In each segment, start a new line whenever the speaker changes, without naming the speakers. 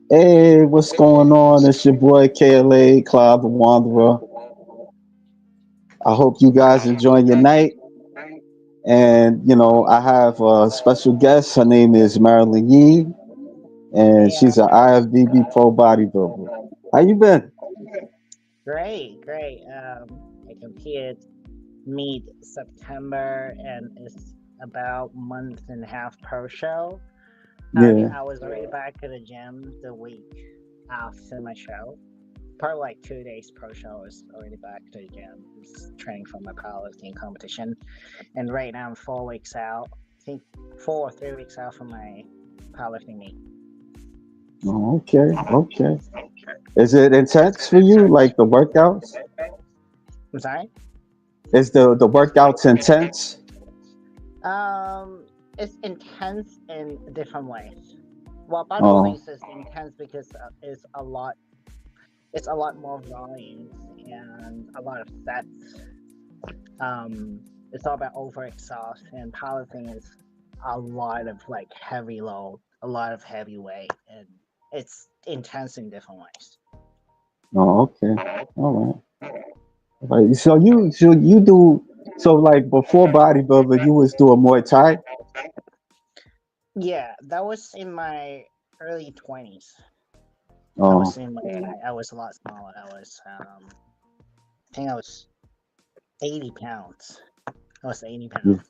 Hey, what's going on? It's your boy KLA, Cloud the Wanderer. I hope you guys enjoying your night. And, I have a special guest. Her name is Marilyn Yee, and
Hey,
she's an IFBB pro bodybuilder. How you been?
great. I competed mid September, and it's about month and a half pro show.
Yeah.
I was already back at the gym the week after my show. Probably like 2 days pro show, I was already back to the gym. Was training for my powerlifting competition, and right now I'm 4 weeks out. I think 4 or 3 weeks out from my powerlifting meet.
Oh, okay, okay. Is it intense for you, like the workouts?
I'm sorry.
Is the workouts intense?
It's intense in different ways. Well, bodybuilding
Oh,
is intense because it's a lot more volumes and a lot of sets. It's all about over exhaust, and powerlifting is a lot of like heavy load, a lot of heavy weight, and it's intense in different ways.
oh, okay. All right. All right. So you do so like before bodybuilder, you was doing Muay Thai?
Yeah, that was in my early 20s. I was
Oh,
in my I was a lot smaller. I think I was 80 pounds. I was 80
yeah.
pounds.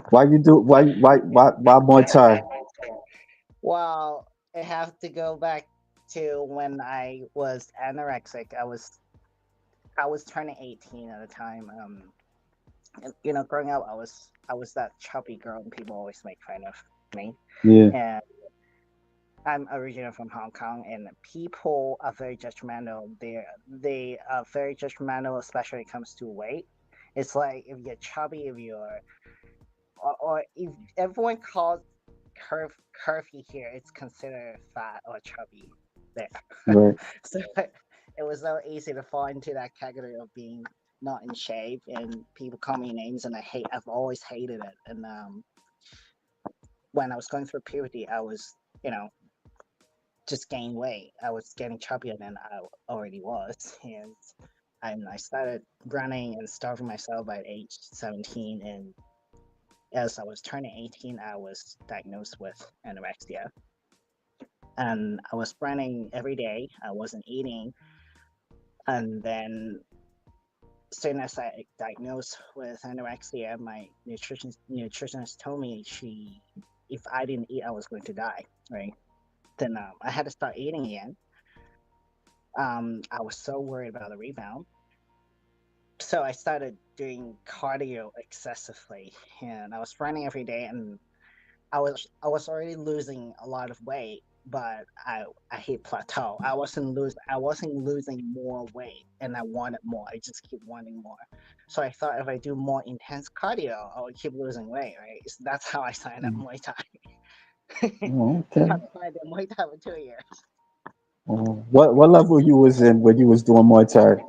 Why Muay Thai?
Well, I have to go back to when I was anorexic. I was turning 18 at the time. Growing up, I was that chubby girl, and people always make fun of me.
Yeah.
And I'm originally from Hong Kong, and people are very judgmental. They are very judgmental, especially when it comes to weight. It's like if you're chubby, if you're or if everyone calls curvy here, it's considered fat or chubby there.
Right.
So it was so easy to fall into that category of being not in shape, and people call me names, and I've always hated it. And when I was going through puberty, I was, you know, just gained weight. I was getting chubbier than I already was, and I started running and starving myself by age 17, and as I was turning 18, I was diagnosed with anorexia. And I was running every day. I wasn't eating. And then, soon as I diagnosed with anorexia, my nutritionist told me if I didn't eat, I was going to die. Right. Then I had to start eating again. I was so worried about the rebound. So I started doing cardio excessively, and I was running every day, and I was already losing a lot of weight, but I hit plateau. I wasn't losing more weight, and I wanted more. I just keep wanting more. So I thought if I do more intense cardio, I would keep losing weight, right? So that's how I signed up Muay Thai.
Oh,
And
okay.
I've tried Muay Thai for 2 years.
Oh, what level you was in when you was doing Muay Thai?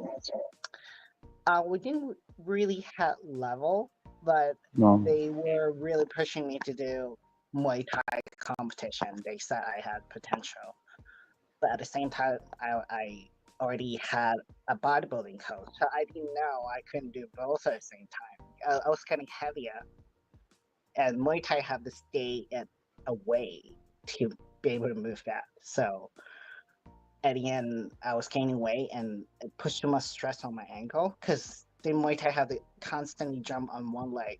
We didn't really have level, but
No.
they were really pushing me to do Muay Thai competition. They said I had potential. But at the same time, I already had a bodybuilding coach, so I didn't know I couldn't do both at the same time. I was getting heavier, and Muay Thai had to stay at a way to be able to move that. So at the end, I was gaining weight, and it pushed too much stress on my ankle because the Muay Thai had to constantly jump on one leg,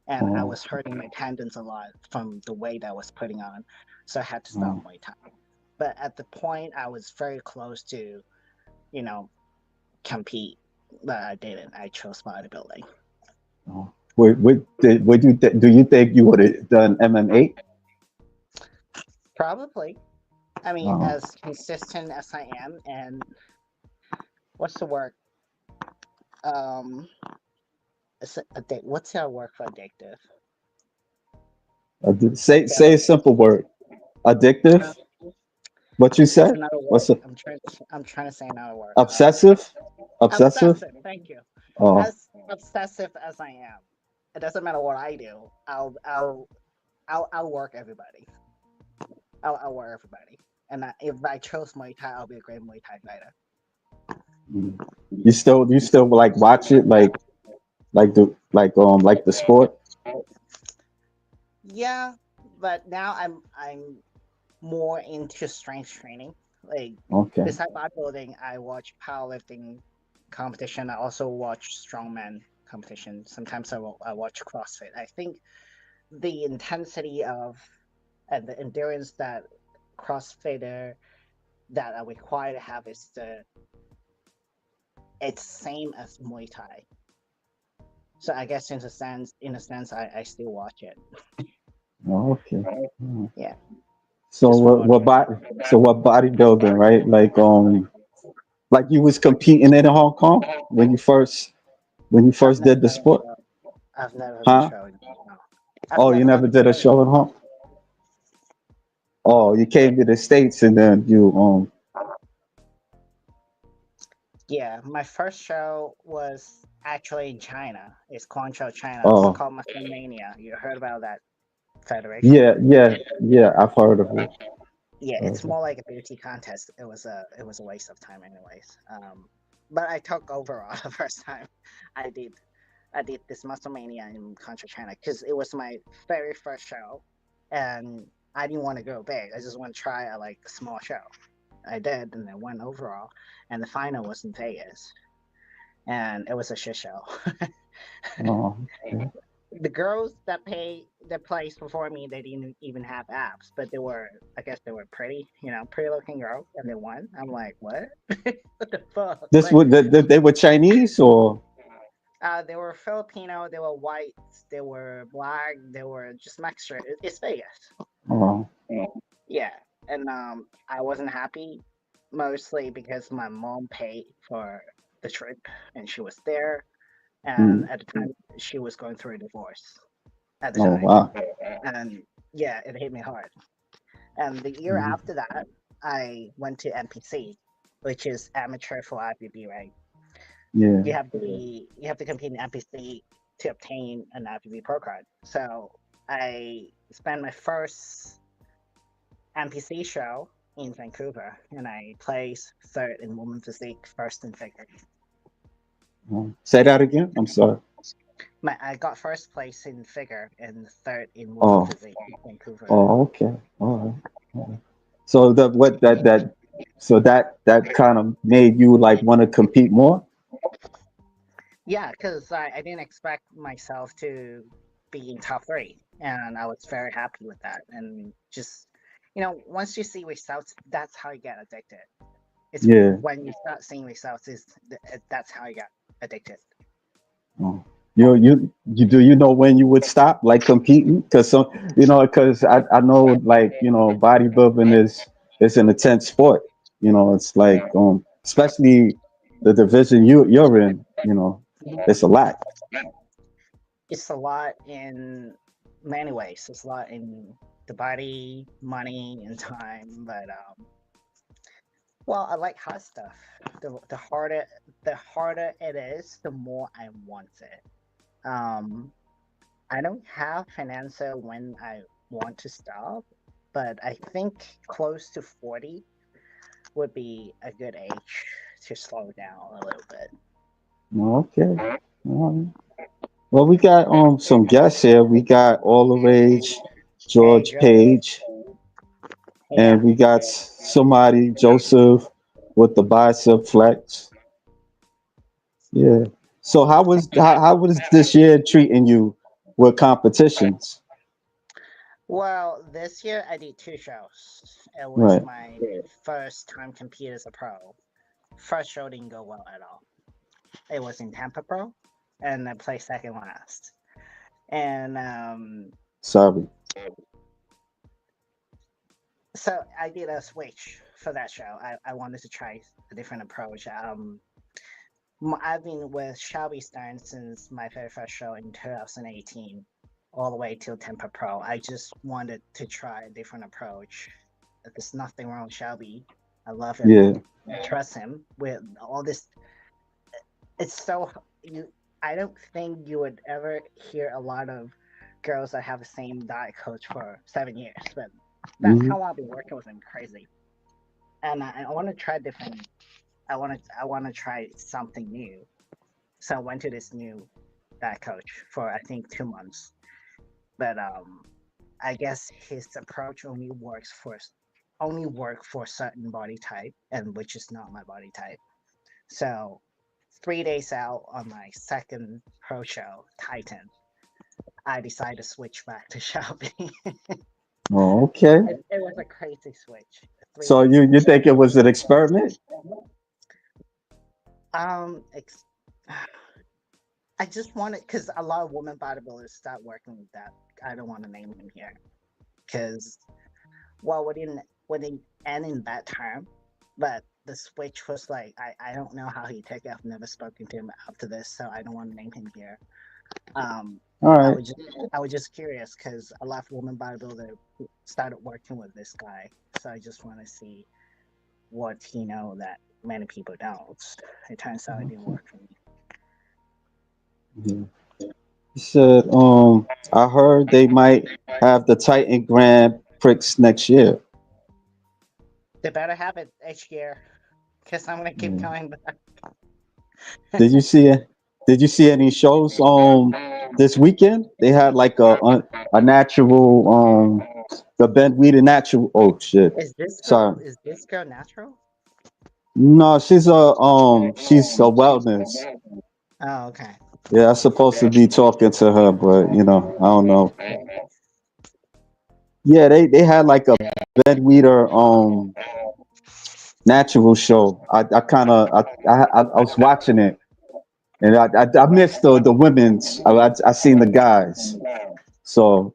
and I
Oh,
was hurting my tendons a lot from the weight I was putting on. So I had to stop
oh,
Muay Thai. But at the point, I was very close to, you know, compete, but I didn't. I chose bodybuilding.
oh. Do you think you would have done MMA?
Probably. I mean,
Oh,
as consistent as I am, and what's the word? Um, what's our word for addictive?
say a simple word.
Uh,
Addictive? What you
it's
said?
another
What's
word.
it?
I'm trying to say another word.
Obsessive? Obsessive?
Obsessive. Thank you.
Oh,
As obsessive as I am, it doesn't matter what I do. I'll work everybody. I'll work everybody. And if I chose Muay Thai, I'll be a great Muay Thai fighter.
Mm. You still like watch it like the sport?
Yeah, but now I'm more into strength training. Like
Okay.
besides bodybuilding, I watch powerlifting competition. I also watch strongman competition. Sometimes I watch CrossFit. I think the intensity of and the endurance that CrossFitter that are required to have is the it's same as Muay Thai. So I guess in a sense, I still watch it.
Oh, okay. Mm.
Yeah,
So
just
what
for
what body so what bodybuilding, right? Like you was competing in Hong Kong when you first
I've
did the
never
sport?
shown. I've never been
Huh?
showing. No. I've
Oh, you
never done
never
a
did a
show.
show at home? Oh, you came to the States and then you
Yeah, my first show was actually in China. It's Guangzhou, China. It's
oh
called Mania. You heard about that federation?
yeah, I've heard of it.
Yeah,
Heard
it's
of it.
more like a beauty contest. It was a waste of time, anyways. But I took overall the first time. I did I did this Mania in Contra China because it was my very first show, and I didn't want to go big. I just want to try a like small show. I did, and I won overall, and the final was in Vegas, and it was a shit show.
Oh, okay.
The girls that placed before me, they didn't even have abs, but I guess they were pretty, pretty looking girls, and they won. I'm like, what? What the fuck?
This
Like,
would they were Chinese or
they were Filipino, they were white, they were black, they were just mixture. It's Vegas.
oh,
Yeah, and I wasn't happy, mostly because my mom paid for the trip, and she was there, and
mm,
at the time she was going through a divorce at the
oh
time,
wow.
and yeah, it hit me hard. And the year
Mm,
after that, I went to NPC, which is amateur for IFBB, right?
yeah.
You have to compete in NPC to obtain an IFBB pro card. So I spent my first NPC show in Vancouver, and I placed third in woman physique, first in figure.
Say that again. I'm sorry.
I got first place in figure and third in woman
Oh,
physique in Vancouver.
oh, okay. All right. All right. So that what that so that kind of made you like want to compete more?
Yeah, because I didn't expect myself to be in top three, and I was very happy with that. And just, once you see results, that's how you get addicted. It's
Yeah.
when you start seeing results, that's how you get addicted.
Oh. You do you know when you would stop like competing? Because some because I know like bodybuilding is an intense sport. It's like especially the division you're in. It's a lot.
It's a lot in many ways. It's a lot in the body, money, and time. But well, I like hard stuff. The harder it is, the more I want it. I don't have an answer when I want to stop, but I think close to 40 would be a good age to slow down a little bit.
Okay. All right. Well, we got some guests here. We got All the Rage,
Hey,
George
Joe.
Page,
Yeah.
and we got somebody Joseph with the bicep flex. Yeah. So how was this year treating you with competitions?
Well, this year I did two shows. It was
Right.
my first time compete as a pro. First show didn't go well at all. It was in Tampa Pro, and I placed second last. And
Sorry.
so I did a switch for that show. I wanted to try a different approach. I've been with Shelby Stern since my very first show in 2018, all the way till Tampa Pro. I just wanted to try a different approach. There's nothing wrong with Shelby. I love him.
Yeah.
I trust him with all this. It's so you. I don't think you would ever hear a lot of girls that have the same diet coach for 7 years, but that's
Hmm.
how I've been working with him. Crazy. and I want to try different. I want to try something new. So I went to this new that coach for I think 2 months, but I guess his approach only work for certain body type, and which is not my body type. So 3 days out on my second pro show, Titan, I decided to switch back to shopping.
Oh, okay.
It was a crazy switch. Three
So
days.
you think it was an experiment?
Ex- I just wanted because a lot of women bodybuilders start working with that. I don't want to name him here because well, we didn't end in that term, but the switch was like I don't know how he took it. I've never spoken to him after this, so I don't want to name him here. Um,
All
I
right.
was just I was just curious because a lot of women bodybuilder started working with this guy, so I just want to see what he know that many people don't. It turns out it didn't work for me.
Yeah. He said, I heard they might have the Titan Grand Prix next year.
They better have it each year because I'm gonna keep
Yeah.
going back.
Did you see it? Did you see any shows this weekend? They had like a natural the Ben Weeder natural. Oh shit! Sorry.
Is this girl natural?
No, she's a wellness.
Oh, okay.
Yeah, I'm supposed to be talking to her, but I don't know. Yeah, they had like a Ben Weeder natural show. I kind of I was watching it, and I missed the women's. I seen the guys, so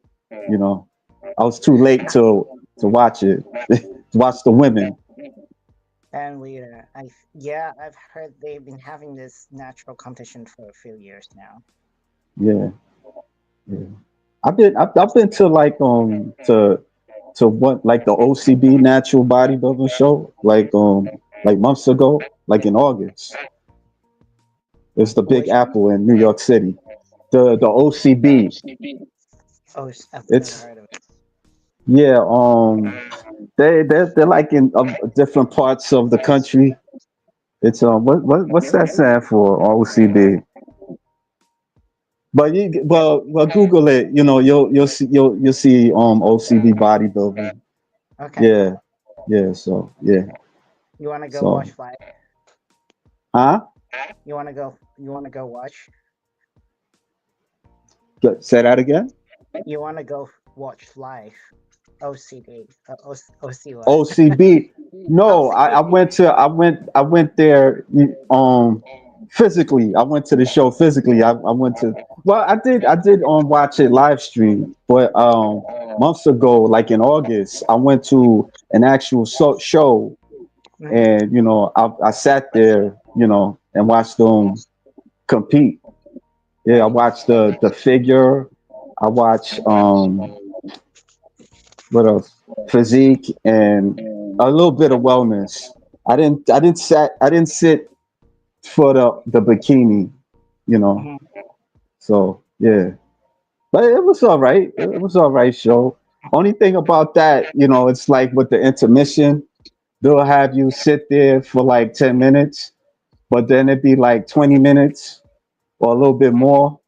you know I was too late to watch it. To watch the women.
And yeah, I've heard they've been having this natural competition for a few years now.
Yeah, yeah. I've been to to what like the OCB natural bodybuilding show like months ago, like in August. It's the Big
Which one?
Apple in New York City. The OCB.
Oh, I've never
It's
heard of it.
yeah. They're like in different parts of the country. It's what's that stand for? OCB. But well Google it. You'll see OCB bodybuilding.
Okay,
Yeah, yeah. So yeah.
you want to go
So
watch live?
huh?
You want to go watch?
Say that again.
You want to go watch live? OCD. OC what?
OCB. No,
OCD.
I went there physically. I went to the show physically. I went to well I did watch it live stream, but months ago, like in August, I went to an actual show
Mhm.
and I sat there, and watched them compete. Yeah, I watched the figure. I watched what else? Physique and a little bit of wellness. I didn't sit for the bikini, you know.
Mhm.
So yeah, but it was all right. It was all right show. Only thing about that, it's like with the intermission, they'll have you sit there for like 10 minutes, but then it'd be like 20 minutes or a little bit more,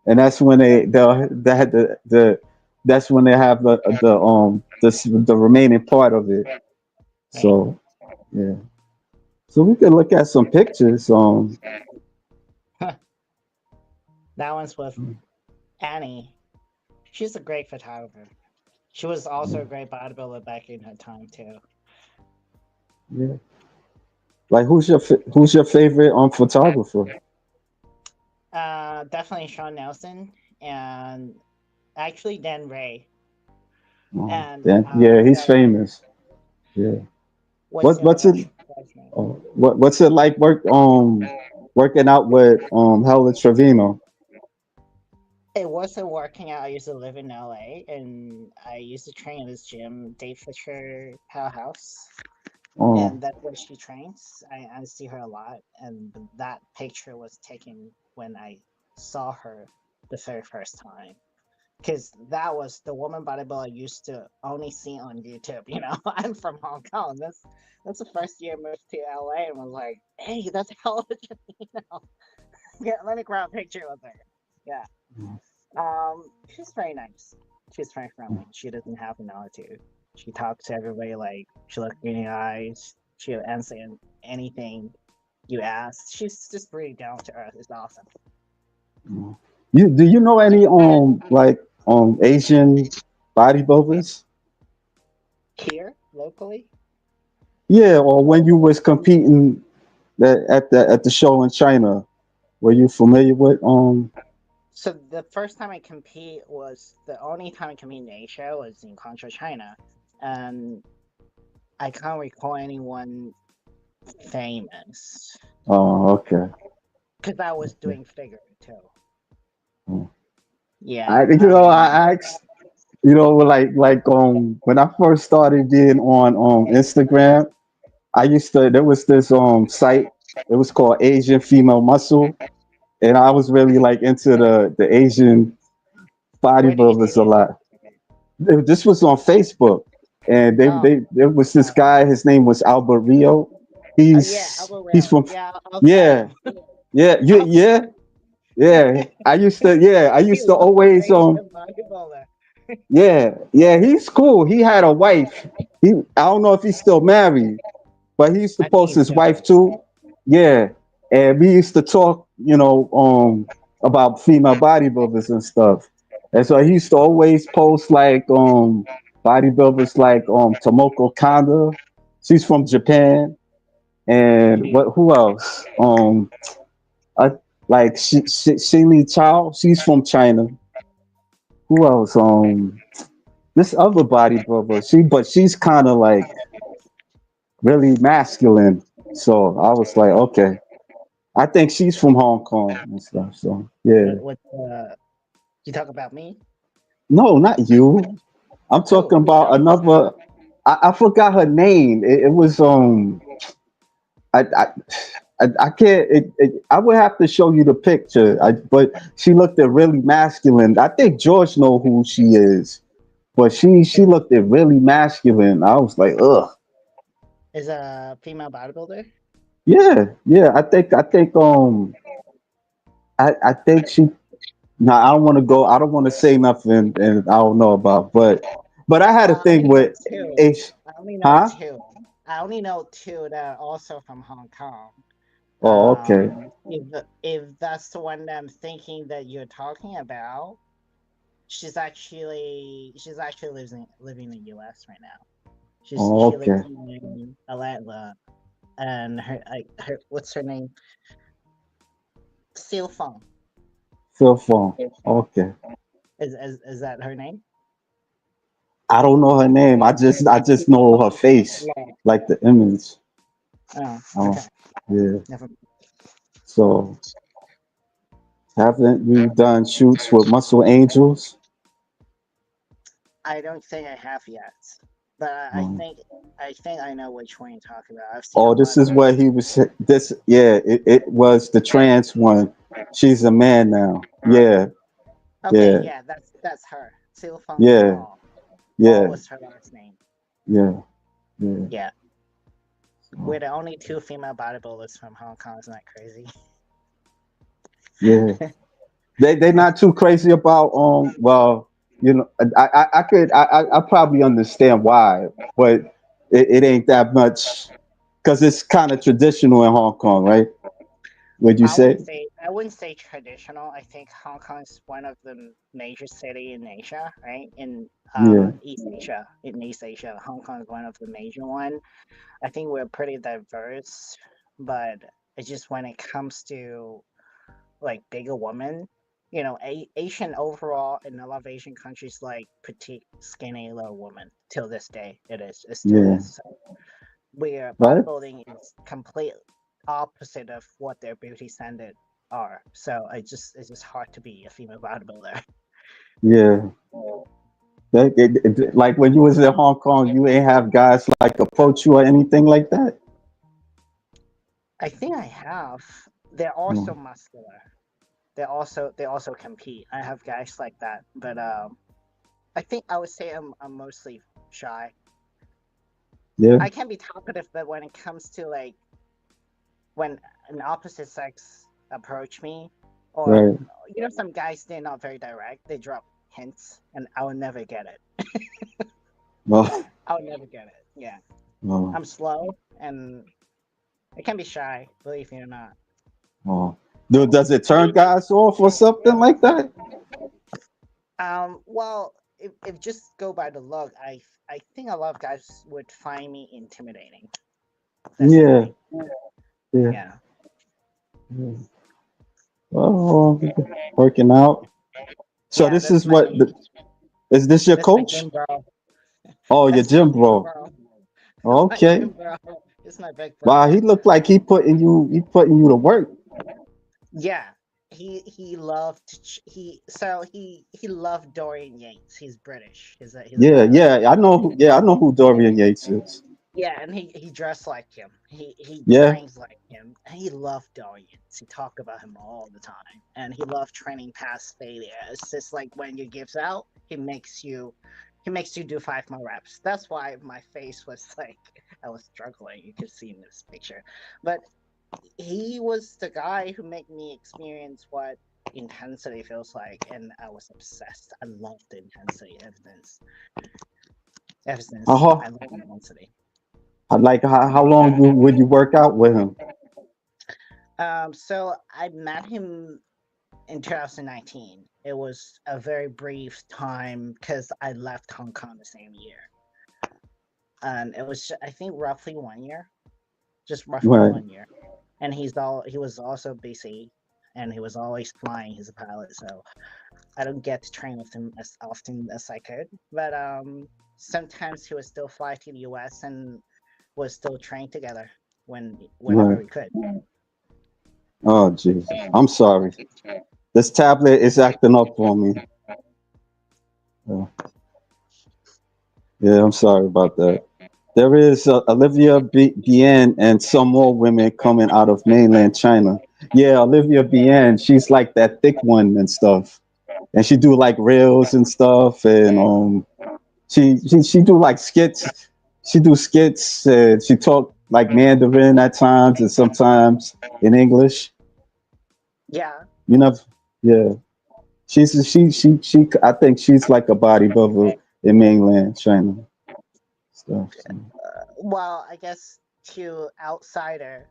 and that's when they had the that's when they have the remaining part of it.
Right.
So yeah, so we can look at some pictures.
That one's with Annie. She's a great photographer. She was also a great bodybuilder back in her time too.
Yeah, like who's your favorite photographer?
Definitely Sean Nelson and actually Dan Ray and
Then yeah, he's
Sarah.
famous. Yeah.
What's the other
What's it?
guy's name?
What's it like working out with Helen Trevino?
It wasn't working out. I used to live in LA and I used to train at this gym, Dave Fisher Powerhouse.
Oh,
And that's where she trains. I see her a lot. And that picture was taken when I saw her the very first time. because that was the woman bodybuilder I used to only see on YouTube. I'm from Hong Kong. That's the first year I moved to LA and was like, hey, that's hell of a yeah, let me grab a picture with her. Yeah. She's very nice. She's very friendly. She doesn't have an attitude. She talks to everybody like she looks in the eyes. She'll answer anything you ask. She's just really down to earth. It's awesome.
You do you know any like Asian bodybuilders?
Here, locally.
Yeah, or when you was competing at the show in China, were you familiar with
So the first time I compete was the only time I compete in Asia was in Contra, China, and I can't recall anyone famous
Oh, okay.
because I was doing figure too.
Mm.
Yeah.
I asked, like when I first started being on Instagram, I used to there was this site, it was called Asian Female Muscle, and I was really like into the Asian
Where did you
bodybuilders a
see it?
lot. This was on Facebook, and
Oh,
there was this
oh,
guy. His name was Albert Rio.
yeah, Albert
He's
Rail.
from
Yeah, I'll tell
yeah
him.
yeah yeah. I
He
used to
loves
always
Asian bodybuilder.
yeah. He's cool. He had a wife. I don't know if he's still married, but he used to
I think
post
he's
his
still
wife
married.
too. Yeah, and we used to talk, about female bodybuilders and stuff. And so he used to always post like bodybuilders like Tomoko Kanda. She's from Japan, and
She,
what? Who else? I, like Shili Chow. She's from China. Who else? This other bodybuilder. She's kind of like really masculine. So I was like, okay. I think she's from Hong Kong and stuff. So yeah.
what, you talk about me?
No, not you. I'm talking
Who
about
else?
another. I forgot her name. It was I I I can't. I would have to show you the picture. But she looked at really masculine. I think George know who she is, but she
Is,
looked at really masculine. I was like, ugh.
is a female bodybuilder?
Yeah. I think she. Now I don't want to go. I don't want to say nothing, and I don't know about. But I had a
I
thing
only know
with
two.
H.
I only know
Huh?
two. I only know two that are also from Hong Kong.
Oh, okay.
If that's the one that I'm thinking that you're talking about, she's actually living in the U.S. right now.
Oh,
She
okay.
lives in Atlanta, and her what's her name? Seal Fong.
Cell phone. Okay.
Is that her name?
I don't know her name. I just know her face,
Yeah.
like the image.
Oh,
Oh,
okay.
yeah.
Never.
So haven't you done shoots with Muscle Angels?
I don't think I have yet, but I
Um,
think I know which one you're talking about. I've seen a
oh, this
lot of
is
her.
where he was. This, yeah, it was the trans one. She's a man now. Yeah,
Okay,
yeah,
yeah, that's her. Seal Fong
yeah,
Paul. Paul
yeah,
was her last name.
yeah, yeah.
Yeah,
So,
we're the only two female bodybuilders from Hong Kong. Isn't that crazy?
yeah. They're not too crazy about well, I probably understand why, but it ain't that much because it's kind of traditional in Hong Kong, right? Would you say?
I wouldn't say traditional. I think Hong Kong is one of the major city in Asia, right? In
Yeah,
East Asia. In East Asia, Hong Kong is one of the major one. I think we're pretty diverse, but it's just when it comes to like bigger women, Asian overall in a lot of Asian countries like petite, skinny little women. Till this day, it still
yeah,
is. So where
right?
bodybuilding is complete opposite of what their beauty standard are. So it's just hard to be a female bodybuilder.
Yeah. Like when you was in Hong Kong, you ain't have guys like approach you or anything like that.
I think I have. They're also
Mm.
muscular. they also compete. I have guys like that, but I think I would say I'm mostly shy.
Yeah,
I can be talkative, but when it comes to like when an opposite sex approach me, or
right.
some guys they're not very direct. They drop hints, and I will never get it.
Well,
I will never get it. Yeah,
well,
I'm slow, and I can be shy. Believe me or not.
well. Does it turn guys off or something like that?
Well, if just go by the look, I think a lot of guys would find me intimidating. That's the
Yeah,
thing.
yeah.
Yeah,
Yeah. Oh, working out. So
yeah.
this is what is this your
That's my
coach?
gym bro.
Oh, your
That's my
gym
gym
bro.
bro. That's my
Okay.
gym bro. It's my big
Wow,
brother.
he looked like he putting you to work.
Yeah, he loved he loved Dorian Yates. He's British. He's a
Yeah,
bodybuilder.
I know who Dorian Yates is.
Yeah, and he dressed like him. He
Yeah.
trains like him. And he loved Dorian. He talked about him all the time, and he loved training past failure. It's just like when you gives out, he makes you do 5 more reps. That's why my face was like I was struggling. You can see in this picture, but he was the guy who made me experience what intensity feels like, and I was obsessed. I loved the intensity ever since I
Uh-huh.
loved intensity.
Like how long would you work out with him?
So I met him in 2019. It was a very brief time because I left Hong Kong the same year, and it was I think roughly 1 year, just roughly
Right,
1 year. And he was also busy, and he was always flying. He's a pilot, so I don't get to train with him as often as I could. But sometimes he would still fly to the US and would still train together whenever
right.
we could.
Oh Jesus. I'm sorry. This tablet is acting up on me. Uh, yeah, I'm sorry about that. There is Olivia Bien and some more women coming out of mainland China. Yeah, Olivia Bien, she's like that thick one and stuff, and she do like reels and stuff, and she do like skits. She do skits. She talk like Mandarin at times, and sometimes in English.
Yeah,
You know, yeah. She. I think she's like a bodybuilder in mainland China stuff. So.
well, I guess to outsider,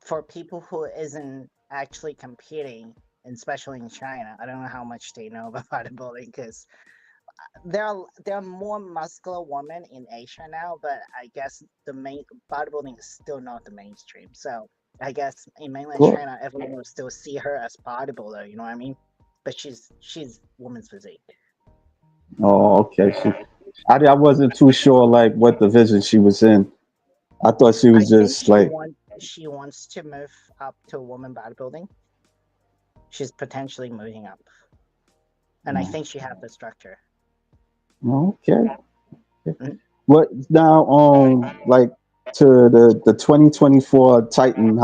for people who isn't actually competing, and especially in China, I don't know how much they know about bodybuilding because there are more muscular women in Asia now, but I guess the main bodybuilding is still not the mainstream. So I guess in mainland
Cool.
China, everyone will still see her as bodybuilder. You know what I mean? But she's woman's physique.
Oh, okay. I wasn't too sure like what division she was in. I thought she
I
was
think
just like,
she wants to move up to woman bodybuilding. She's potentially moving up, and I
oh,
think she have the structure.
okay.
Mhm.
What now? Like to the 2024 Titan.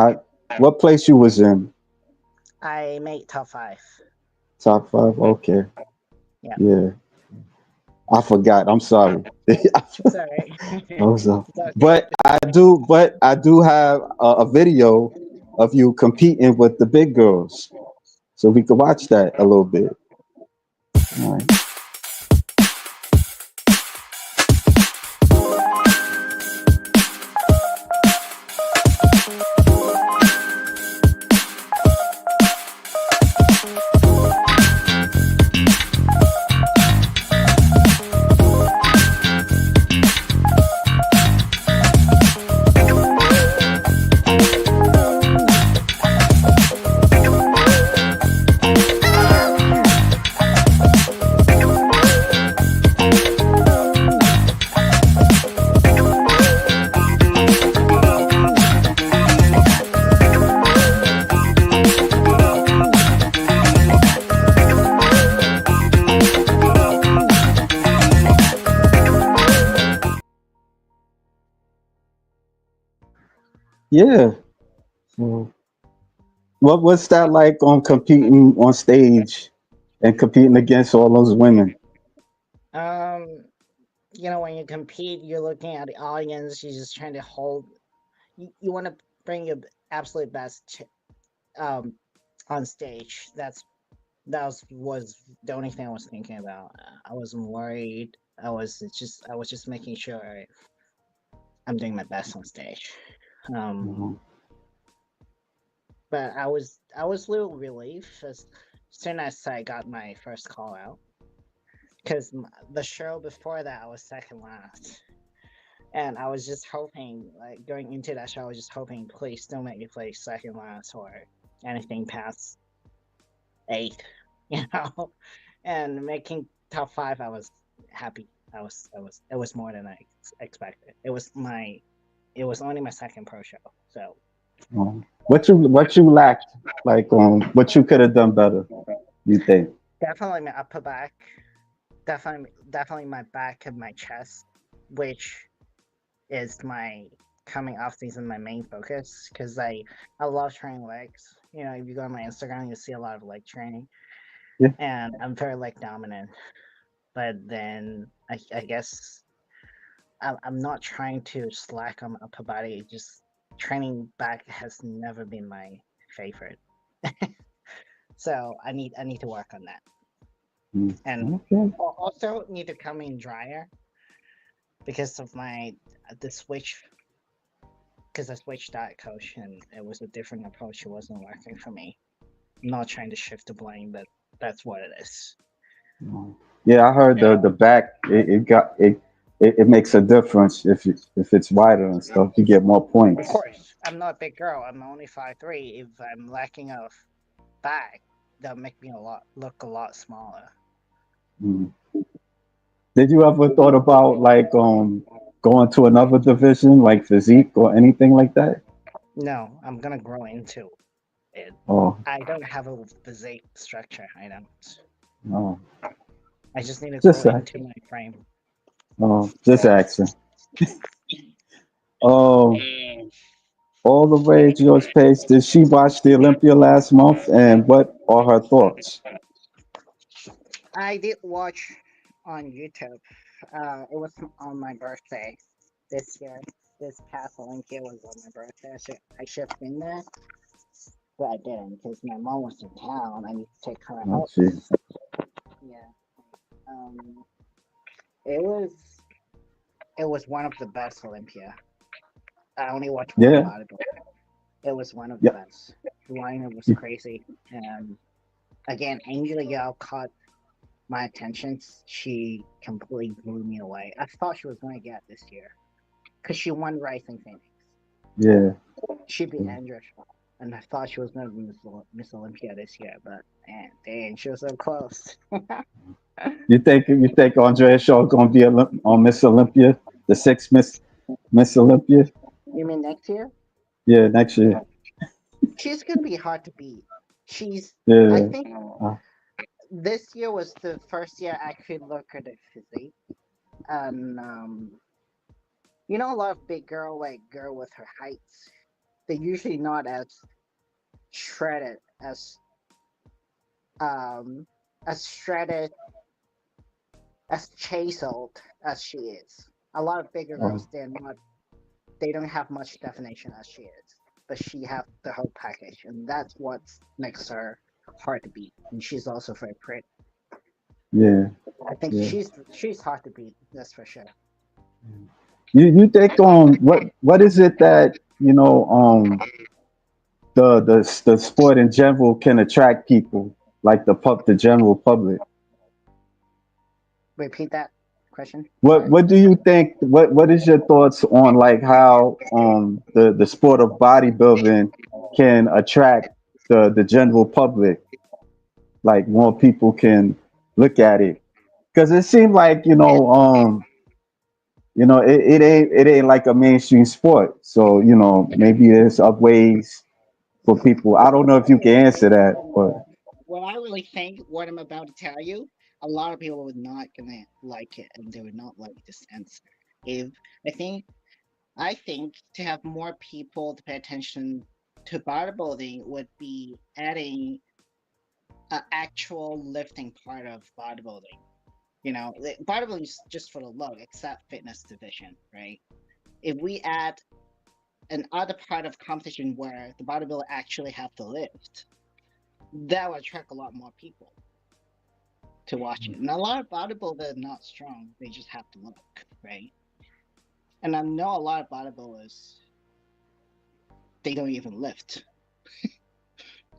What place you was in?
I made top five.
Top five. Okay.
Yeah,
Yeah. I forgot. I'm sorry.
sorry.
I'm sorry.
It's okay.
But I do have a video of you competing with the big girls, so we could watch that a little bit. All right. Yeah. So What's that like on competing on stage and competing against all those women?
Um, when you compete, you're looking at the audience. You're just trying to hold. You want to bring your absolute best um on stage. Was the only thing I was thinking about. I wasn't worried. I was just making sure I'm doing my best on stage. Um,
Mhm.
but I was a little relieved as soon as I got my first call out, because the show before that I was second last, and I was just hoping, like going into that show, I was just hoping, please don't make me play second last or anything past eighth, you know, and making top five. I was happy. It was more than I expected. It was only my second pro show, so
What you lacked? Like what you could have done better? You think?
definitely my upper back, definitely my back and my chest, which is my coming off season my main focus, because I love training legs. If you go on my Instagram, you'll see a lot of leg training,
Yeah.
and I'm very leg dominant. But then I guess I'm not trying to slack on my upper body. Just training back has never been my favorite. So I need to work on that,
Mm.
and
Okay.
also need to come in drier because of my the switch. Because I switched diet coach and it was a different approach. It wasn't working for me. I'm not trying to shift the blame, but that's what it is.
Mm. Yeah, I heard the back. It makes a difference if it's wider and stuff. You get more
Of
points.
course, I'm not a big girl. I'm only 5'3". If I'm lacking of back, that'll make me look a lot smaller.
Mm. Did you ever thought about like going to another division like physique or anything like that?
No, I'm gonna grow into it.
Oh
I don't have a physique structure. I don't.
no,
I just need to grow
just that.
into my frame.
Oh, just asking. Oh, all the rage yours pace. Did she watch the Olympia last month? And what are her thoughts?
I did watch on YouTube. It was on my birthday this year. This past Olympia was on my birthday. I should have been there, but I didn't because my mom was in town. I need to take her
Oh,
out.
gee.
Yeah. Um. It was it was one of the best Olympia. I only watched one
Yeah,
bodybuilder. It was one of the
yeah.
best. The lineup was crazy, and again, Angela Yao caught my attention. She completely blew me away. I thought she was going to get this year because she won Rising Phoenix.
Yeah.
She beat Andrea Shaw, and I thought she was going to be Miss Olympia this year, but man, dang, she was so close.
You think Andrea Shaw gonna be on Miss Olympia, the sixth Miss Olympia?
You mean next year?
Yeah, next year.
She's going to be hard to beat. She's, I
Yeah.
think
Uh,
this year was the first year I could look at the physique. And, a lot of big girl with her heights, they're usually not as shredded um, as shredded as chiseled as she is. A lot of bigger
oh,
girls, they don't have much definition as she is, but she have the whole package, and that's what makes her hard to beat. And she's also very pretty.
yeah,
I think
yeah.
she's hard to beat. That's for sure.
You think what is it that the sport in general can attract people like the general public?
Repeat that question.
What
Sorry.
what do you think? What is your thoughts on like how the sport of bodybuilding can attract the general public? Like more people can look at it because it seemed like it ain't like a mainstream sport. So maybe there's other ways for people. I don't know if you can answer that, but
What I really think, what I'm about to tell you, a lot of people would not gonna like it, and they would not like this answer. If I think, I think to have more people to pay attention to bodybuilding would be adding an actual lifting part of bodybuilding. Bodybuilding is just for the look, except fitness division, right? If we add an other part of competition where the bodybuilder actually have to lift, that will attract a lot more people to watch it. And a lot of bodybuilders are not strong; they just have to look, right? And I know a lot of bodybuilders they don't even lift;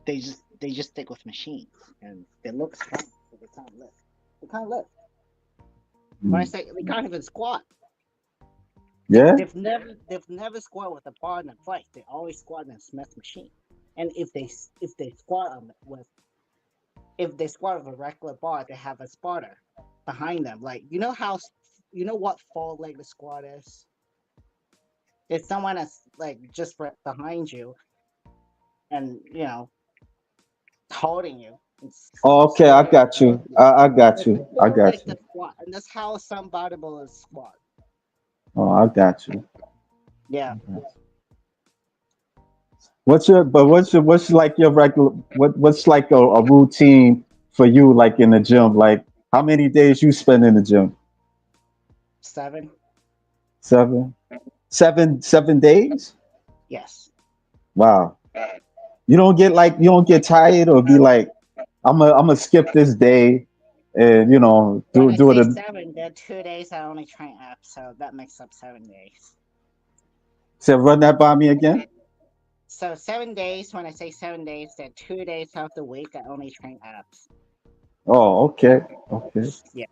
they just stick with machines, and they look strong, but they can't lift. They can't lift. When I
Mm.
say they can't even squat,
Yeah.
they've never squat with a bar in a fight. They always squat in a Smith machine. And if they squat with if they squat with a regular bar, they have a spotter behind them. Like what four-legged squat is? It's someone that's like just behind you and holding you and
Oh, okay, I
supporting
got you.
you.
I got
It's a
you. I got
four-legged
you.
squat, and that's how some bodybuilders squat.
Oh, I got you.
Yeah,
What's like your regular what's like a routine for you like in the gym? Like how many days you spend in the gym?
7.
Seven? 7 days?
Yes.
Wow. You don't get tired or be like, I'm gonna skip this day and
When I
do
say
it.
7, there are 2 days I only train up, so that makes up 7 days.
Say run that by me again.
So 7 days, when I say 7 days, there are 2 days out of the week I only train abs.
Oh, okay. Okay.
Yeah.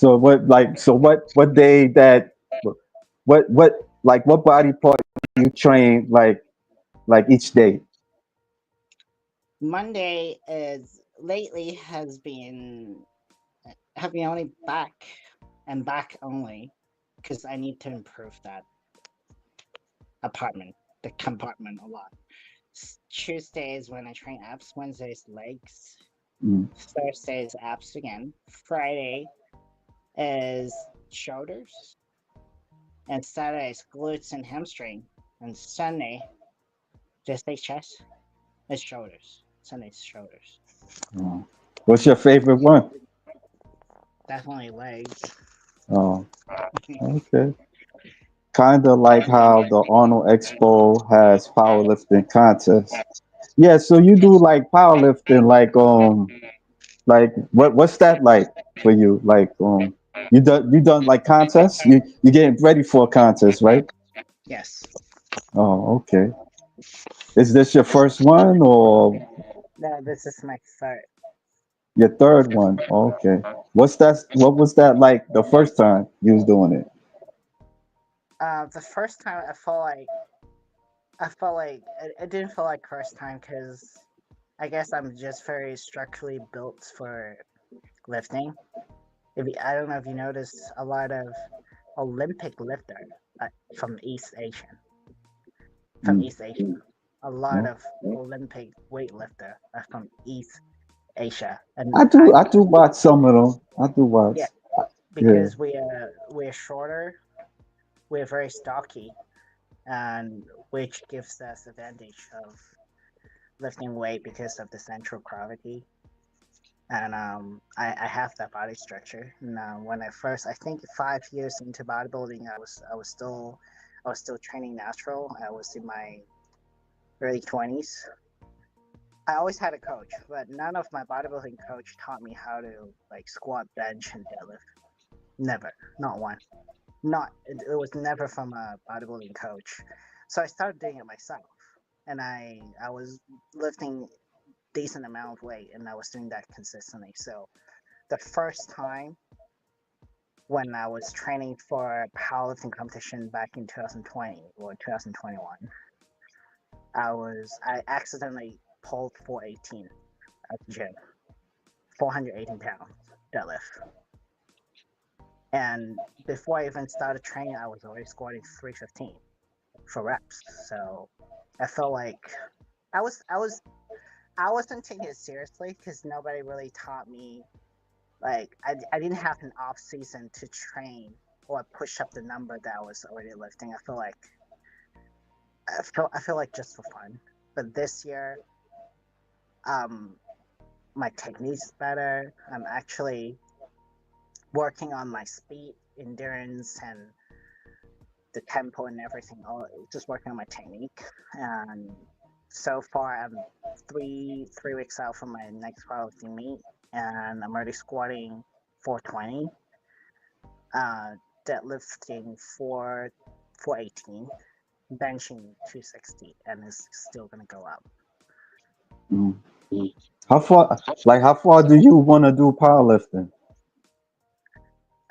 What day that what like what body part you train like each day?
Monday is lately have been only back and back only because I need to improve that the compartment a lot. Tuesdays when I train abs, Wednesdays legs,
Mm.
Thursdays abs again, Friday is shoulders, and Saturday is glutes and hamstring, and Sunday just say chest, it's shoulders. Sunday's shoulders.
Oh. What's your favorite one?
Definitely legs.
Oh, okay. Kind of like how the Arnold Expo has powerlifting contests. Yeah, so you do like powerlifting, like what's that like for you? Like you done like contests? You getting ready for a contest, right?
Yes.
Oh, okay. Is this your first one or
No, this is my third.
your third one? Oh, okay. What was that like the first time you was doing it?
The first time I felt like it didn't feel like first time because I guess I'm just very structurally built for lifting. I don't know if you noticed a lot of Olympic lifter uh, from East Asian, from
Mm.
East Asia. A lot
Oh.
of Olympic weightlifter are from East Asia, and
I
I'm
do watch some of them. I do watch.
yeah
Yeah.
because we're shorter, we're very stocky, and which gives us advantage of lifting weight because of the central gravity. And I have that body structure. Now, when I think 5 years into bodybuilding, I was still training natural. I was in my early 20s. I always had a coach, but none of my bodybuilding coach taught me how to like squat, bench, and deadlift. Never, not one. Not it was never from a bodybuilding coach. So I started doing it myself, and I was lifting decent amount of weight, and I was doing that consistently. So the first time when I was training for a powerlifting competition back in 2020 or 2021, I accidentally pulled 418 at the gym, 418 pounds deadlift. And before I even started training, I was already squatting 315 for reps. So I felt like I was I was I wasn't taking it seriously because nobody really taught me. Like I didn't have an off season to train or push up the number that I was already lifting. I feel like I feel like just for fun. But this year, um, my technique's better. I'm actually working on my speed, endurance, and the tempo and everything. All just working on my technique. And so far, I'm three weeks out from my next powerlifting meet, and I'm already squatting 420, uh, deadlifting 418, benching 260, and it's still gonna go up.
Mm. How far do you want to do powerlifting?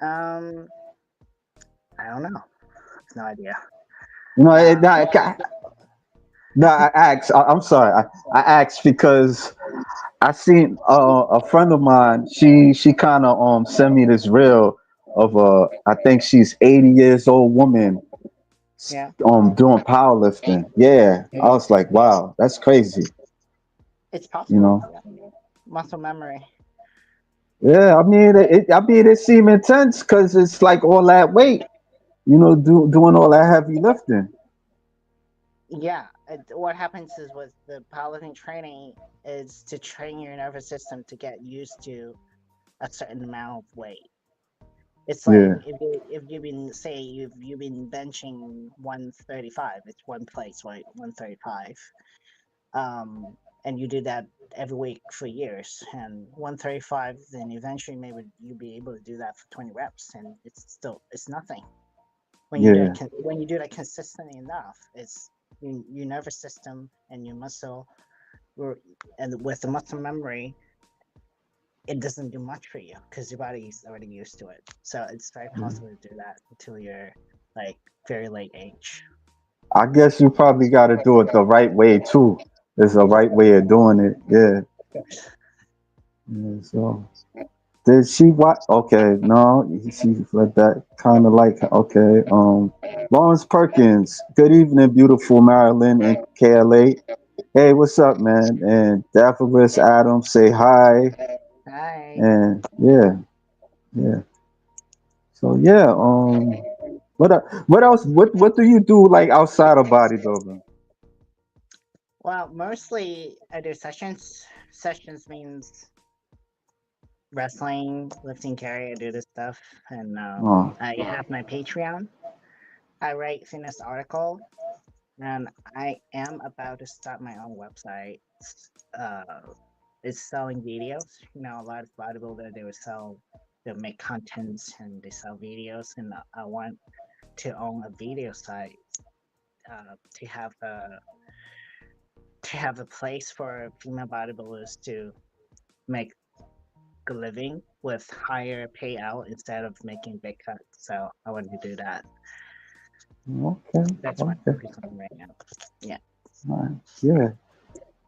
Um, I don't know. No idea.
You know,
Uh,
no, I asked. I'm sorry. I asked because I seen a friend of mine. She kind of sent me this reel of I think she's 80 years old woman
yeah,
doing powerlifting. Yeah, I
yeah,
was like, wow, that's crazy.
it's
You
possible.
know.
Yeah, muscle memory.
Yeah, I mean, it seemed intense because it's like all that weight. Doing all that heavy lifting.
Yeah, what happens is with the powerlifting training is to train your nervous system to get used to a certain amount of weight. It's like
Yeah,
if you've been say if you've been benching 135, it's one place, right? 135. And you do that every week for years, and 135, then eventually maybe you'll be able to do that for 20 reps, and it's nothing. When you do it
yeah.
when you do that consistently enough, it's your nervous system and your muscle, and with the muscle memory, it doesn't do much for you because your body's already used to it. So it's very
Yeah.
possible to do that until you're like very late age.
I guess you probably got to do it the right way too. There's a
Yeah,
right way of doing it. Yeah.
of course.
Yeah, so did she what? Okay, no, she like that kind of like okay. Lawrence Perkins. Good evening, beautiful Marilyn and KLA. Hey, what's up, man? And Daphnis Adams say hi.
Hi.
And yeah, yeah. So yeah, what else? What do you do like outside of bodybuilding?
Well, mostly I do sessions. Sessions means wrestling, lifting, carry. I do this stuff, and
Oh,
I have my Patreon. I write fitness article, and I am about to start my own website. Uh, it's selling videos. A lot of bodybuilder they make contents and they sell videos, and I want to own a video site, to have a place for female bodybuilders to make a living with higher payout instead of making big cuts. So I want to do that.
okay,
That's what I'm
okay.
focusing on right now. Yeah.
All right. Yeah.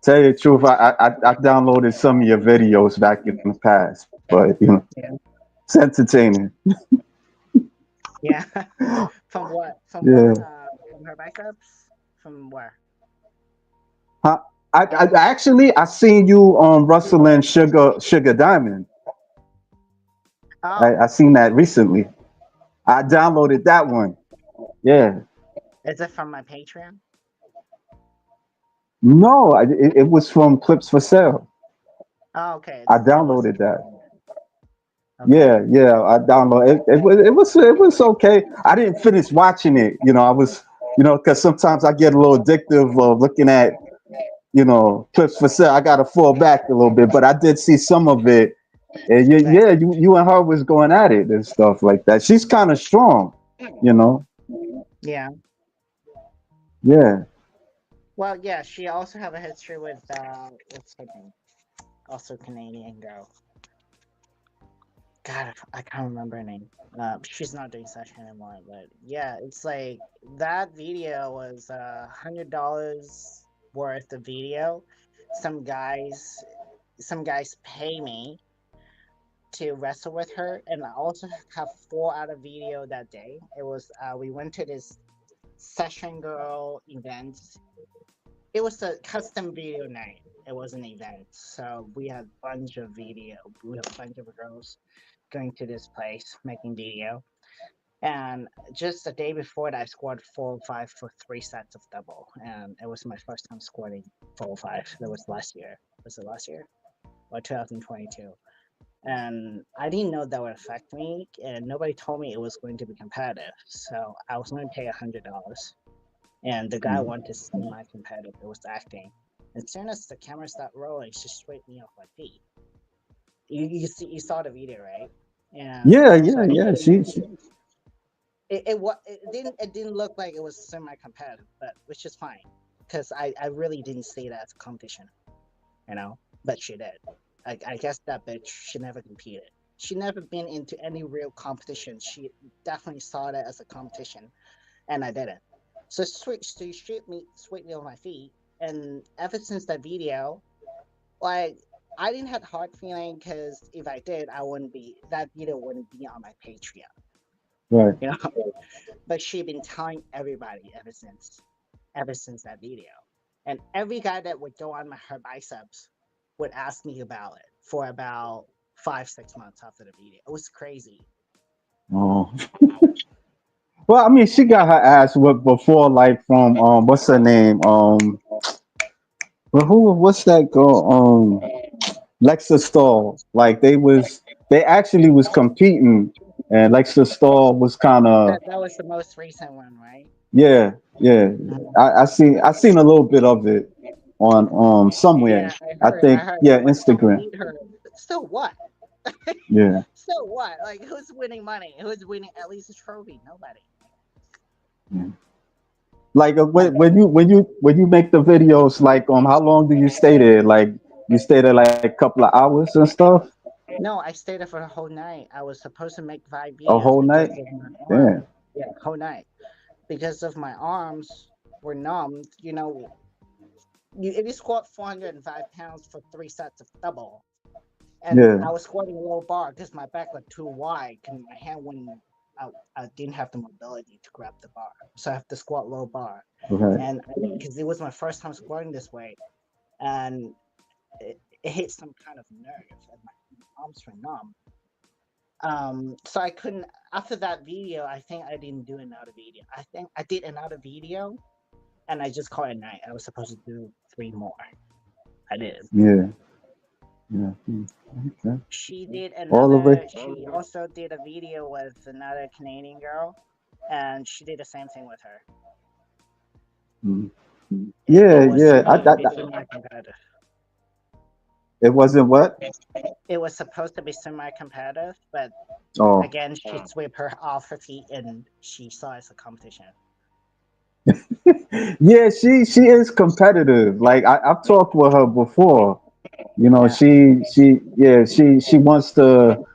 Tell you the truth, I downloaded some of your videos back in the past, but
Yeah.
it's entertaining.
Yeah. From what? From what?
Yeah.
From her backups? From where?
Huh? I actually I seen you on Russell and Sugar Diamond. I
Oh,
seen that recently. I downloaded that one. Yeah.
is it from my Patreon?
No, it was from Clips for Sale.
Oh, okay.
I
It was
downloaded that.
from. Okay.
Yeah, yeah. I downloaded it. It was okay. I didn't finish watching it. I was because sometimes I get a little addictive looking at clips for sale. I got to fall back a little bit, but I did see some of it. And
Right.
you and her was going at it and stuff like that. She's kind of strong, you know.
Yeah.
Yeah.
Well, yeah. She also have a history with what's her name? Also Canadian girl. God, I can't remember her name. She's not doing session anymore, but yeah, it's like that video was $100 worth of video. Some guys, some guys pay me to wrestle with her, and I also have 4 out of video that day. It was we went to this session girl event. It was a custom video night. It was an event, so we had a bunch of video. We had a bunch of girls going to this place making video. And just the day before that, I scored 405 for 3 sets of double, and it was my first time scoring 405. That was last year. Was it last year or 2022? And I didn't know that would affect me, and nobody told me it was going to be competitive. So I was going to pay $100, and the guy wanted to see my competitive. It was acting. As soon as the camera stopped rolling, she swept me off my feet. You saw the video, right? And
Yeah,
so
yeah,
I
yeah. She
it didn't look like it was semi-competitive, but which is fine, because I really didn't see that as a competition, you know. But she did. I guess that bitch, she never competed. She never been into any real competition. She definitely saw that as a competition, and I didn't. So she swept me on my feet, and ever since that video, like, I didn't have hard feeling, because if I did, I wouldn't be that video wouldn't be on my Patreon,
right.
you know. But she been telling everybody ever since that video. And every guy that would go on her biceps would ask me about it for about 5, 6 months after the video. It was crazy.
Oh. Well, I mean, she got her ass whipped before, like from what's her name? Well, what's that girl? Lexa Stall. Like they actually was competing, and Lexa Stall was kind of,
That was the most recent one, right?
yeah, yeah.
Mhm.
I seen a little bit of it on somewhere.
Yeah, I
I
heard. I
think,
heard.
yeah,
But don't
Instagram.
beat her. So what?
Yeah.
So what? Like, who's winning money? Who's winning at least a trophy? Nobody.
Yeah. Like
Like,
when you make the videos, like how long do you stay there? Like you stay there like a couple of hours and stuff,
no, I stayed there for the whole night. I was supposed to make five
a
videos
whole
because
night.
of my arm.
Damn.
Yeah, whole night. Because of my arms were numbed. If you squat 405 pounds for 3 sets of double, and
Yeah.
I was squatting a low bar because my back was too wide, and my hand wouldn't. I didn't have the mobility to grab the bar, so I have to squat low bar.
Okay.
And because it was my first time squatting this way, and it hit some kind of nerve, and my arms were numb. So I couldn't. After that video, I think I didn't do another video. I think I did another video, and I just called it a night. I was supposed to do 3 more. I did.
Yeah. Yeah. Hmm. Okay.
She did
All of it.
another. She also did a video with another Canadian girl, and she did the same thing with her.
Mm.
It
Yeah.
was
Yeah.
supposed to be semi-competitive.
It wasn't what?
It was supposed to be semi-competitive, but
Oh.
again, she swept her off her feet, and she saw it as a competition.
Yeah. She is competitive. Like I've talked with her before. You know,
Yeah.
she wants to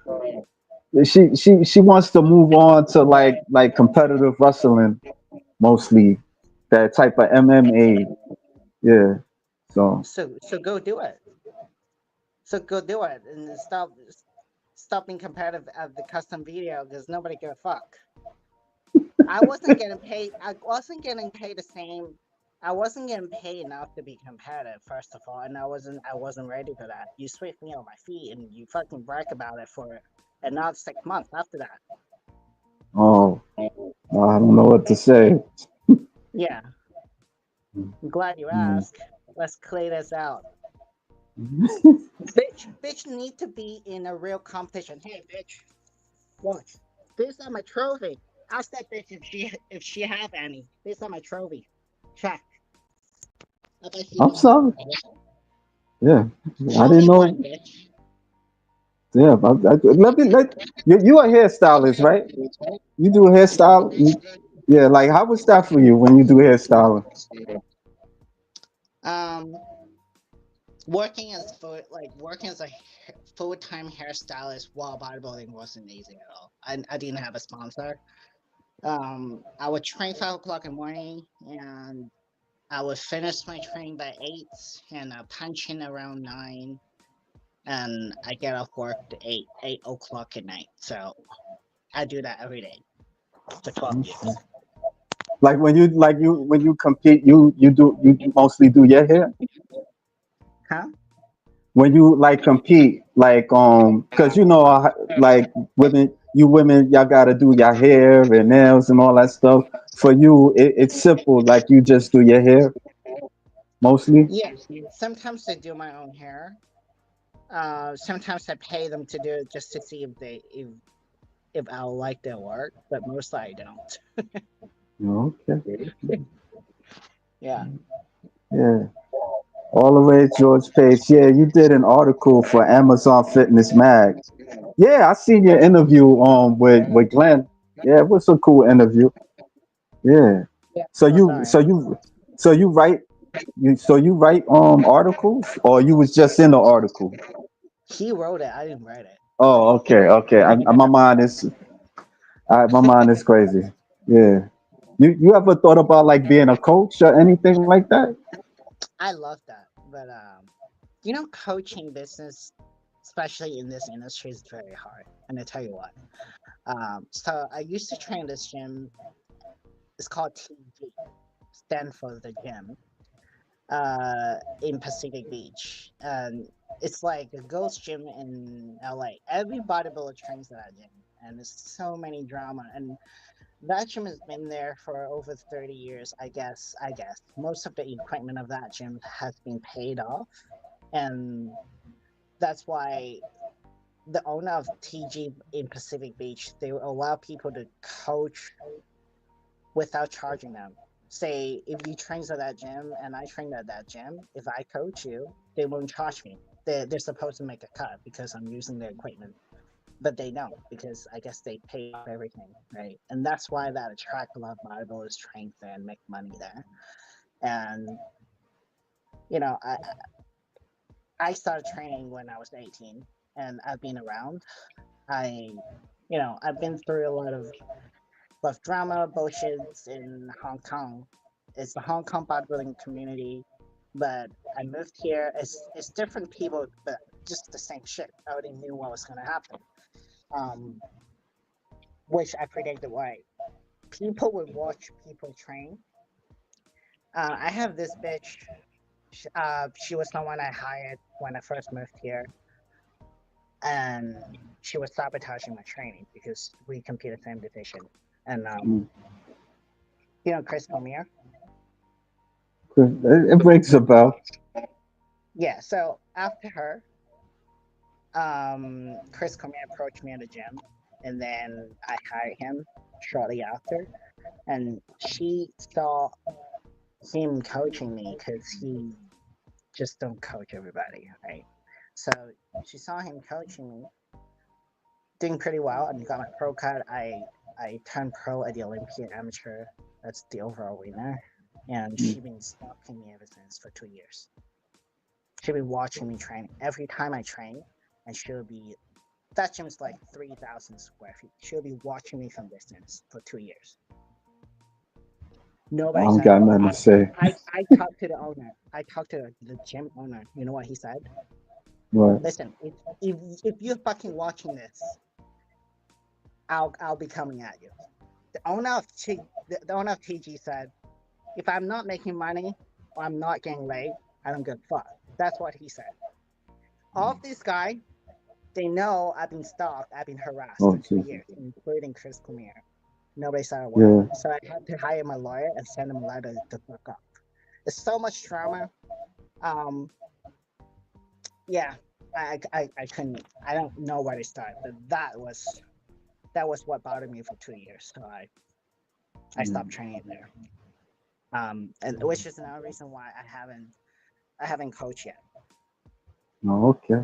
she wants to move on to like competitive wrestling mostly, that type of MMA. Yeah. So
So go do it. So go do it, and stop being competitive at the custom video, because nobody give a fuck. I wasn't getting paid. I wasn't getting paid the same. I wasn't getting paid enough to be competitive, first of all, and I wasn't ready for that. You swept me on my feet, and you fucking brag about it for another 6 months after that.
oh, I don't know what to say.
Yeah, I'm glad you
Yeah.
asked. Let's clear this out. Bitch need to be in a real competition. Hey, bitch, watch. These are my trophy. Ask that bitch if she have any. These are my trophy. Check. I bet she
I'm
don't have
sorry.
any.
Yeah, I
Show
didn't
me one,
know.
bitch.
Yeah, let you a hairstylist, right? You do hairstyle. Yeah, like how was that for you when you do hairstyling?
Um, working as a full-time hairstylist while bodybuilding wasn't easy at all. I didn't have a sponsor. I would train 5 o'clock in the morning, and I would finish my training by 8, and I punch in around 9, and I get off work to 8 o'clock at night. So I do that every day for 12 years.
Like when you compete, you mostly do your hair.
Huh?
When you like compete, like because like within you women, y'all gotta do your hair and nails and all that stuff. For you, it's simple. Like you just do your hair mostly.
Yeah, sometimes I do my own hair. Sometimes I pay them to do it just to see if I'll like their work, but mostly I don't.
Okay.
Yeah.
Yeah. All the way, George Page. Yeah, you did an article for Amazon Fitness Mag. Yeah, I seen your interview with Glenn. Yeah, it was a cool interview. Yeah.
Yeah.
So
Oh,
you
sorry.
so you so you write you write articles, or you was just in the article?
He wrote it. I didn't write it.
Oh, okay, okay. My mind is crazy. Yeah. You ever thought about like being a coach or anything like that?
I love that, but coaching business, especially in this industry, is very hard. And I tell you what. So I used to train this gym. It's called TG, stand for the gym, in Pacific Beach, and it's like a ghost gym in LA. Every bodybuilder trains at that gym, and there's so many drama. And that gym has been there for over 30 years. I guess most of the equipment of that gym has been paid off, and that's why the owner of TG in Pacific Beach, they will allow people to coach without charging them. Say if you train at that gym and I train at that gym, if I coach you, they won't charge me. They're supposed to make a cut because I'm using their equipment, but they don't because I guess they pay off everything, right? And that's why that attract a lot of bodybuilders train there and make money there. And you know, I started training when I was 18, and I've been around. I've been through a lot of drama, bullshits in Hong Kong. It's the Hong Kong bodybuilding community, but I moved here. It's different people, but just the same shit. I already knew what was gonna happen. Um, which I predicted why. People would watch people train. I have this bitch. She was someone I hired when I first moved here, and she was sabotaging my training because we compete in the same division. And
Mm.
Chris Cormier.
It rings a bell.
Yeah. So after her, Chris Cormier approached me at the gym, and then I hired him shortly after. And she saw him coaching me because he just don't coach everybody, right? So she saw him coaching me, doing pretty well, and got my pro card. I turned pro at the Olympian Amateur. That's the overall winner. And
Mm.
she's been stalking me ever since for 2 years. She'll be watching me train every time I train, and she'll be that gym's like 3,000 square feet. She'll be watching me from distance for 2 years.
I
Nobody
don't
said a
got
word.
nothing to say.
I talked to the owner. I talked to the gym owner. You know what he said?
What?
Listen, if you're fucking watching this, I'll be coming at you. The owner of TG said, if I'm not making money or I'm not getting laid, I don't give a fuck. That's what he said. All of these guys, they know I've been stalked, I've been harassed
Oh,
for two
Jesus.
years, including Chris Cormier. Nobody said a word.
Yeah.
So I had to hire my lawyer and send him a letter to fuck up. There's so much drama. Um, yeah, I couldn't. I don't know where to start, but that was what bothered me for 2 years. So I stopped
Mm.
training there. And which is another reason why I haven't coached yet.
Oh, okay.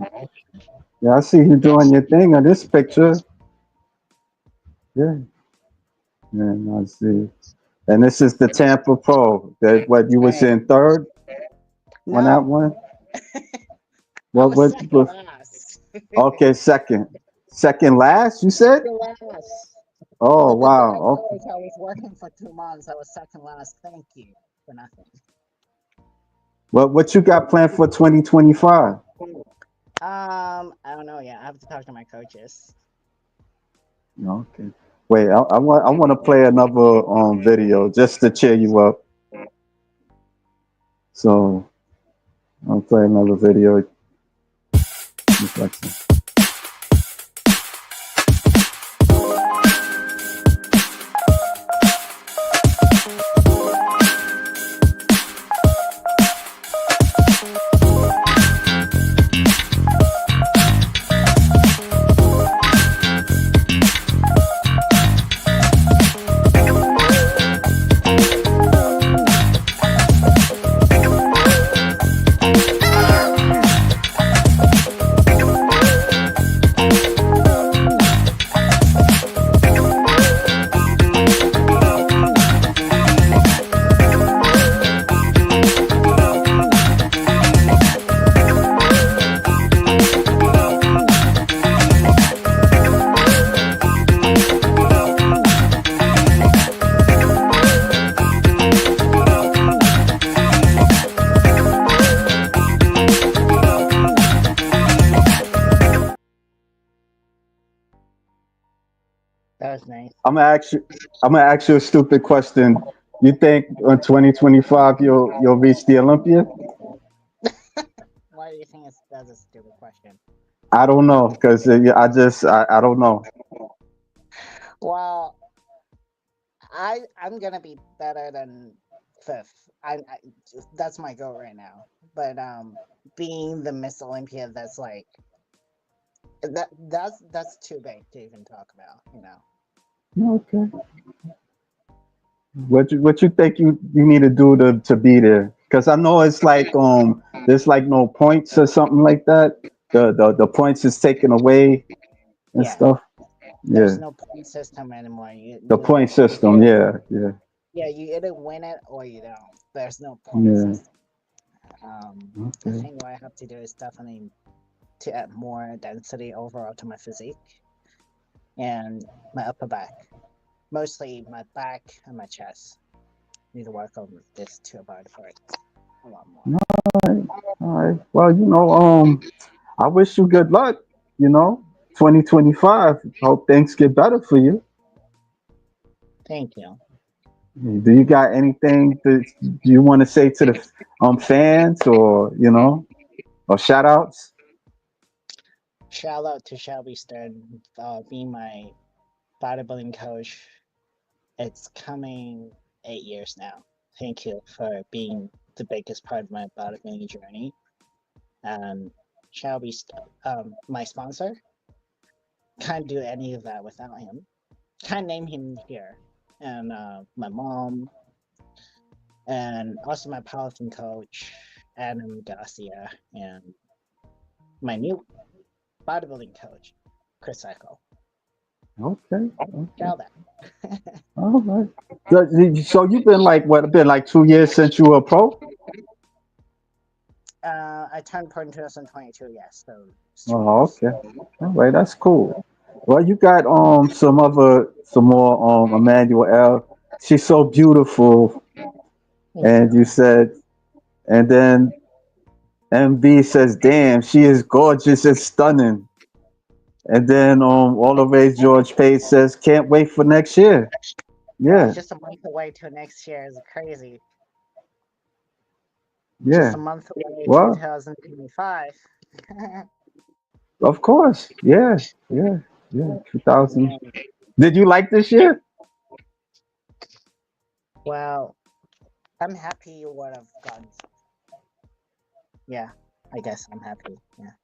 Yeah, I see you doing your thing on this picture. Yeah. Yeah, I see. And this is the Tampa Pro. That what you was
Right.
in third on that
No,
one?
I
What
was
what,
second
what
last.
okay, second. Second last, you said?
Second last.
Oh
But the
wow.
bad
Okay.
was I was working for 2 months. I was second last. Thank you for nothing.
What you got planned for 2025?
I don't know yet. I have to talk to my coaches.
Okay. Wait, I want to play another video just to cheer you up. So I'll play another video. Just like
That was nice.
I'm gonna ask you. I'm gonna ask you a stupid question. You think in 2025 you'll reach the Olympia?
Why do you think that's a stupid question?
I don't know because I don't know.
Well, I'm gonna be better than fifth. That's my goal right now. But being the Miss Olympia, that's like that's too big to even talk about. You know.
Okay. What you think you need to do to be there? Because I know it's like there's like no points or something like that. The points is taken away and
Yeah.
stuff.
There's
Yeah.
no point system anymore.
The point system. Yeah. Yeah.
Yeah, you either win it or you don't. There's no point
Yeah.
system. The
Okay.
thing what I have to do is definitely to add more density overall to my physique and my upper back. Mostly my back and my chest. Need to work on this two body parts a lot more.
All right. Well, I wish you good luck. 2025. Hope things get better for you.
Thank you.
Do you got anything that you want to say to the fans or or shout outs?
Shout out to Shelby Stern, being my bodybuilding coach. It's coming 8 years now. Thank you for being the biggest part of my bodybuilding journey. Um, Shelby, my sponsor, can't do any of that without him. Can't name him here. And my mom, and also my powerlifting coach, Adam Garcia, and my new bodybuilding coach, Chris Cycle.
Okay. Okay.
Shout out.
All right. So you've been like what? Been like 2 years since you were a pro?
I turned pro in 2022, yes, so it's 2 years.
Oh, okay. All right, that's cool. Well, you got some more Emmanuel L. She's so beautiful,
Thank
and
you.
you said, and then MB says, "Damn, she is gorgeous and stunning." And then all the way George Page says, "Can't wait for next year."
Well,
Yeah,
just a month away to next year is crazy. Just
yeah.
a month away,
Well,
2025.
of course. Yeah, yeah, yeah. 2000. Did you like this year?
Well, I'm happy what I've gotten. Yeah, I guess I'm happy. Yeah.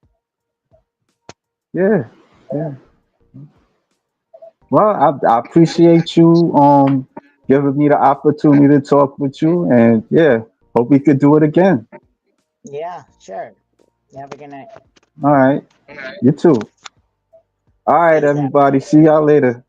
Yeah, yeah. Well, I appreciate you giving me the opportunity to talk with you, and yeah, hope we could do it again.
Yeah, sure. You have a good night.
All right, you too. All right,
Peace out.
everybody. See y'all later.